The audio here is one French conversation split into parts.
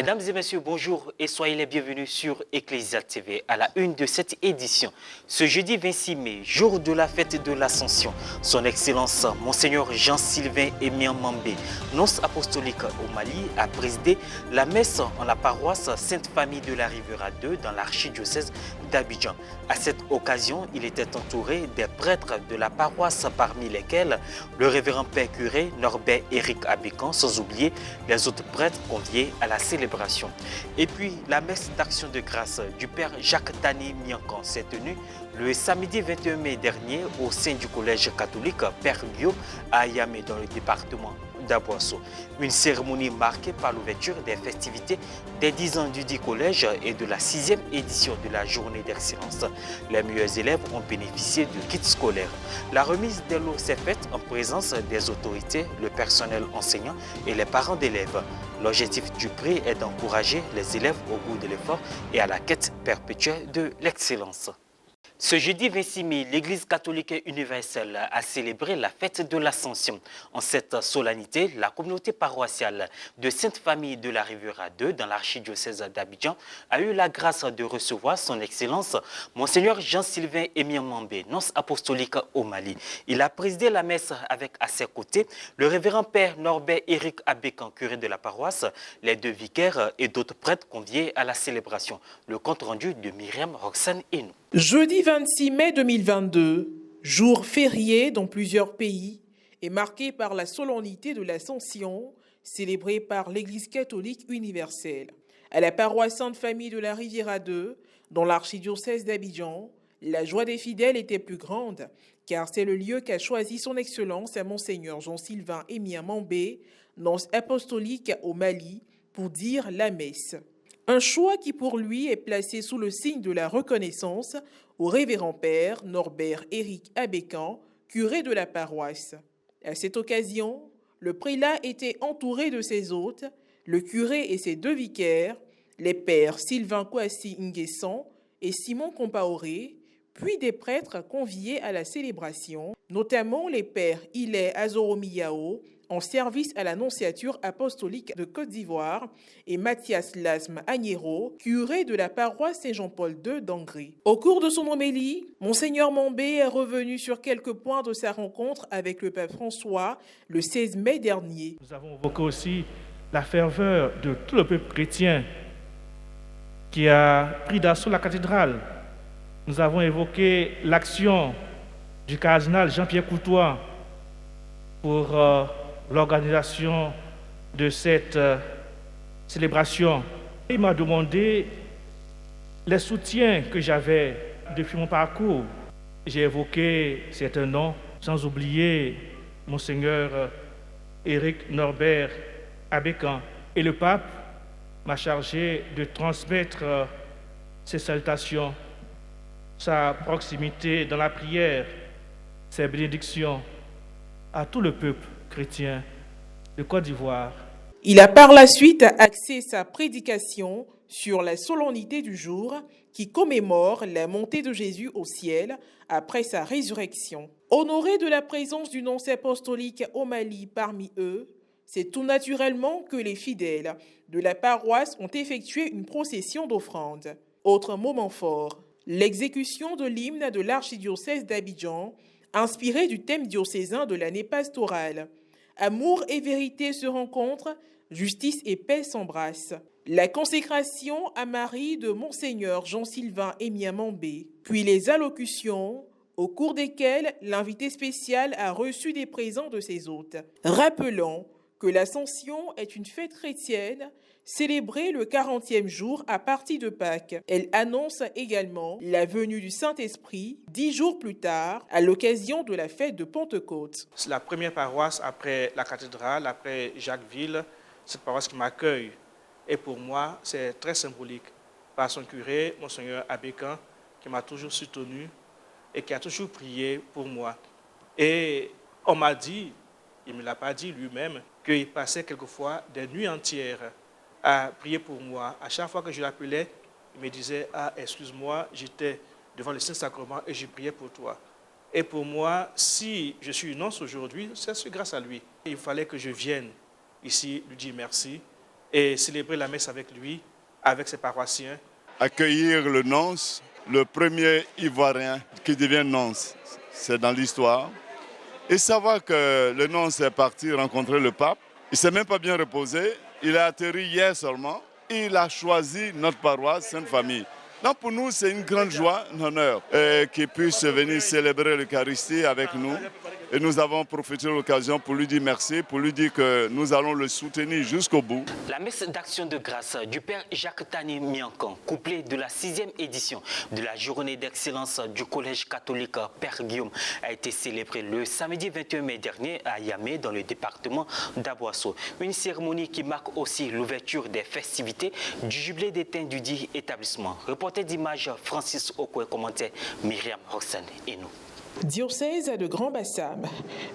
Mesdames et messieurs, bonjour et soyez les bienvenus sur Ecclesia TV à la une de cette édition. Ce jeudi 26 mai, jour de la fête de l'Ascension, son Excellence Monseigneur Jean-Sylvain Emian Mambé, nonce apostolique au Mali, a présidé la messe en la paroisse Sainte-Famille de la Riviera 2 dans l'archidiocèse d'Abidjan. À cette occasion, il était entouré des prêtres de la paroisse, parmi lesquels le révérend père curé Norbert Éric Abécan, sans oublier les autres prêtres conviés à la célébration. Et puis, la messe d'action de grâce du père Jacques Tani Miancan s'est tenue le samedi 21 mai dernier au sein du collège catholique Père Guillaume à Yamé dans le département d'Aboisseau. Une cérémonie marquée par l'ouverture des festivités des 10 ans du dit collège et de la 6e édition de la journée d'excellence. Les meilleurs élèves ont bénéficié de kits scolaires. La remise des lots s'est faite en présence des autorités, le personnel enseignant et les parents d'élèves. L'objectif du prix est d'encourager les élèves au goût de l'effort et à la quête perpétuelle de l'excellence. Ce jeudi 26 mai, l'Église catholique universelle a célébré la fête de l'Ascension. En cette solennité, la communauté paroissiale de Sainte-Famille de la Riviera 2 dans l'archidiocèse d'Abidjan a eu la grâce de recevoir son Excellence Monseigneur Jean-Sylvain Emian Mambé, nonce apostolique au Mali. Il a présidé la messe avec à ses côtés le révérend père Norbert Éric Abécan, curé de la paroisse, les deux vicaires et d'autres prêtres conviés à la célébration. Le compte rendu de Myriam Roxane Enou. Jeudi 26 mai 2022, jour férié dans plusieurs pays, est marqué par la solennité de l'Ascension, célébrée par l'Église catholique universelle. À la paroisse Sainte-Famille de la Riviera 2, dans l'archidiocèse d'Abidjan, la joie des fidèles était plus grande, car c'est le lieu qu'a choisi son Excellence à Monseigneur Jean-Sylvain Emian Mambé, nonce apostolique au Mali, pour dire la messe. Un choix qui pour lui est placé sous le signe de la reconnaissance au révérend père Norbert Éric Abécan, curé de la paroisse. À cette occasion, le prélat était entouré de ses hôtes, le curé et ses deux vicaires, les pères Sylvain Kouassi Nguessan et Simon Compaoré, puis des prêtres conviés à la célébration, notamment les pères Ilé Azoromiyao, en service à l'Annonciature apostolique de Côte d'Ivoire, et Mathias Lasme Agnero, curé de la paroisse Saint-Jean-Paul II d'Angry. Au cours de son homélie, Monseigneur Mambé est revenu sur quelques points de sa rencontre avec le pape François le 16 mai dernier. Nous avons évoqué aussi la ferveur de tout le peuple chrétien qui a pris d'assaut la cathédrale. Nous avons évoqué l'action du cardinal Jean-Pierre Coutois pour l'organisation de cette célébration. Il m'a demandé les soutiens que j'avais depuis mon parcours. J'ai évoqué certains noms, sans oublier Monseigneur Éric Norbert Abécan. Et le pape m'a chargé de transmettre ses salutations, sa proximité dans la prière, ses bénédictions à tout le peuple chrétien de Côte d'Ivoire. Il a par la suite axé sa prédication sur la solennité du jour qui commémore la montée de Jésus au ciel après sa résurrection. Honoré de la présence du nonce apostolique au Mali parmi eux, c'est tout naturellement que les fidèles de la paroisse ont effectué une procession d'offrandes. Autre moment fort, l'exécution de l'hymne de l'archidiocèse d'Abidjan, inspiré du thème diocésain de l'année pastorale. Amour et vérité se rencontrent, justice et paix s'embrassent. La consécration à Marie de Monseigneur Jean-Sylvain Emian Mambé, puis les allocutions, au cours desquelles l'invité spécial a reçu des présents de ses hôtes. Rappelons que l'Ascension est une fête chrétienne célébrée le 40e jour à partir de Pâques. Elle annonce également la venue du Saint-Esprit 10 jours plus tard à l'occasion de la fête de Pentecôte. C'est la première paroisse après la cathédrale, après Jacquesville, cette paroisse qui m'accueille. Et pour moi, c'est très symbolique. Par son curé, Monseigneur Abécan, qui m'a toujours soutenu et qui a toujours prié pour moi. Et on m'a dit, il ne me l'a pas dit lui-même, qu'il passait quelquefois des nuits entières à prier pour moi. À chaque fois que je l'appelais, il me disait « Ah, excuse-moi, j'étais devant le Saint-Sacrement et je priais pour toi. » Et pour moi, si je suis nonce aujourd'hui, c'est grâce à lui. Il fallait que je vienne ici lui dire merci et célébrer la messe avec lui, avec ses paroissiens. Accueillir le nonce, le premier Ivoirien qui devient nonce, c'est dans l'histoire. Et savoir que le nonce est parti rencontrer le pape, il ne s'est même pas bien reposé, il a atterri hier seulement, il a choisi notre paroisse Sainte-Famille. Donc pour nous, c'est une grande joie, un honneur qu'il puisse venir célébrer l'Eucharistie avec nous. Et nous avons profité de l'occasion pour lui dire merci, pour lui dire que nous allons le soutenir jusqu'au bout. La messe d'action de grâce du Père Jacques Tani Miancan, couplée de la 6e édition de la journée d'excellence du Collège catholique Père Guillaume, a été célébrée le samedi 21 mai dernier à Yamé, dans le département d'Aboisseau. Une cérémonie qui marque aussi l'ouverture des festivités du jubilé d'étain du dit établissement. Reporter d'image Francis Okwe, commentaire Myriam Roxane et nous. Diocèse de Grand Bassam.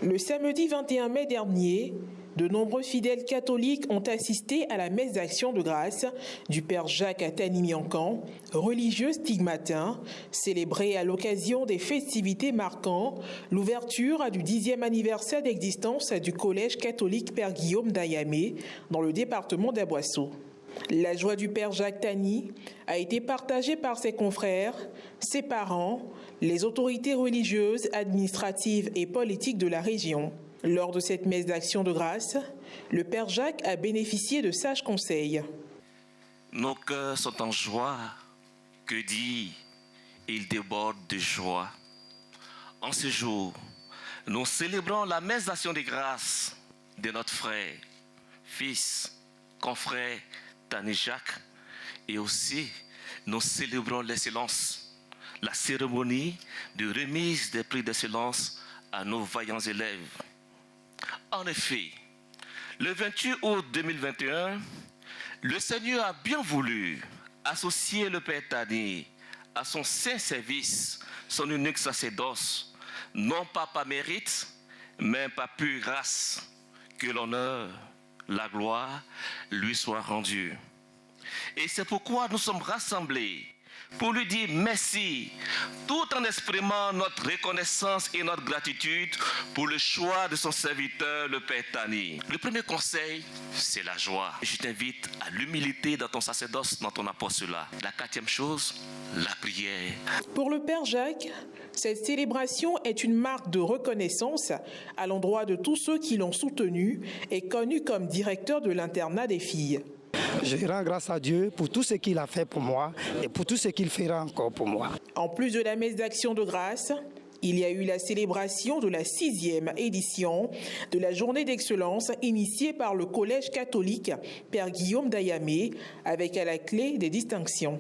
Le samedi 21 mai dernier, de nombreux fidèles catholiques ont assisté à la messe d'action de grâce du Père Jacques Tani Miancan, religieux stigmatin, célébrée à l'occasion des festivités marquant l'ouverture du 10e anniversaire d'existence du Collège catholique Père Guillaume d'Ayamé, dans le département d'Aboisseau. La joie du Père Jacques Tani a été partagée par ses confrères, ses parents, les autorités religieuses, administratives et politiques de la région. Lors de cette messe d'action de grâce, le Père Jacques a bénéficié de sages conseils. Nos cœurs sont en joie. Que dire? Ils débordent de joie. En ce jour, nous célébrons la messe d'action de grâce de notre frère, fils, confrère, Tani Jacques, et aussi nous célébrons l'excellence, la cérémonie de remise des prix d'excellence à nos vaillants élèves. En effet, le 28 août 2021, le Seigneur a bien voulu associer le Père Tani à son saint service, son unique sacerdoce, non pas par mérite, mais par pure grâce, que l'honneur, la gloire lui soit rendue. Et c'est pourquoi nous sommes rassemblés pour lui dire merci, tout en exprimant notre reconnaissance et notre gratitude pour le choix de son serviteur, le Père Tani. Le premier conseil, c'est la joie. Je t'invite à l'humilité dans ton sacerdoce, dans ton apostolat. La 4e chose, la prière. Pour le Père Jacques, cette célébration est une marque de reconnaissance à l'endroit de tous ceux qui l'ont soutenu et connu comme directeur de l'internat des filles. Je rends grâce à Dieu pour tout ce qu'il a fait pour moi et pour tout ce qu'il fera encore pour moi. En plus de la messe d'action de grâce, il y a eu la célébration de la 6e édition de la journée d'excellence initiée par le Collège catholique Père Guillaume d'Ayamé, avec à la clé des distinctions.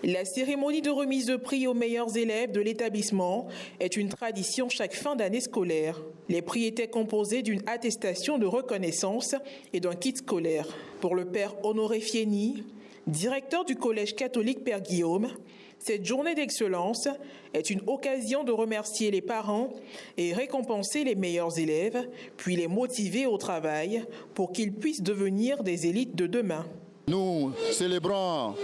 La cérémonie de remise de prix aux meilleurs élèves de l'établissement est une tradition chaque fin d'année scolaire. Les prix étaient composés d'une attestation de reconnaissance et d'un kit scolaire. Pour le Père Honoré Fieni, directeur du Collège catholique Père Guillaume, cette journée d'excellence est une occasion de remercier les parents et récompenser les meilleurs élèves, puis les motiver au travail pour qu'ils puissent devenir des élites de demain. Nous célébrons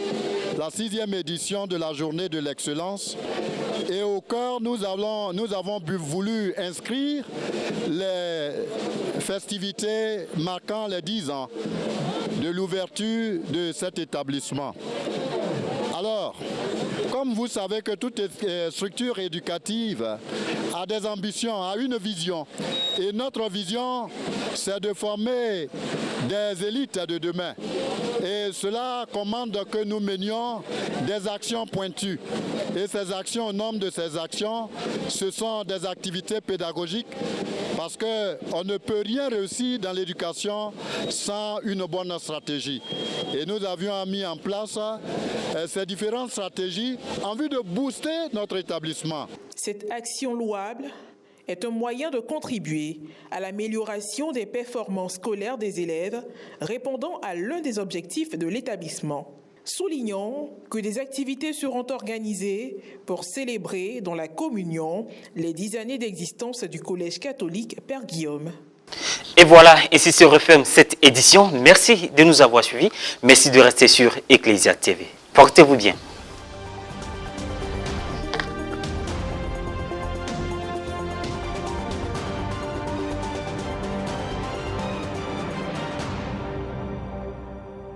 la 6e édition de la journée de l'excellence et au cœur nous avons voulu inscrire les festivités marquant les 10 ans de l'ouverture de cet établissement. Alors, comme vous savez que toute structure éducative a des ambitions, a une vision. Et notre vision, c'est de former des élites de demain. Et cela commande que nous menions des actions pointues. Et ces actions, au nombre de ces actions, ce sont des activités pédagogiques parce qu'on ne peut rien réussir dans l'éducation sans une bonne stratégie. Et nous avions mis en place ces différentes stratégies en vue de booster notre établissement. Cette action louable est un moyen de contribuer à l'amélioration des performances scolaires des élèves, répondant à l'un des objectifs de l'établissement. Soulignons que des activités seront organisées pour célébrer dans la communion les 10 années d'existence du Collège catholique Père Guillaume. Et voilà, ici se referme cette édition. Merci de nous avoir suivis. Merci de rester sur Ecclesia TV. Portez-vous bien.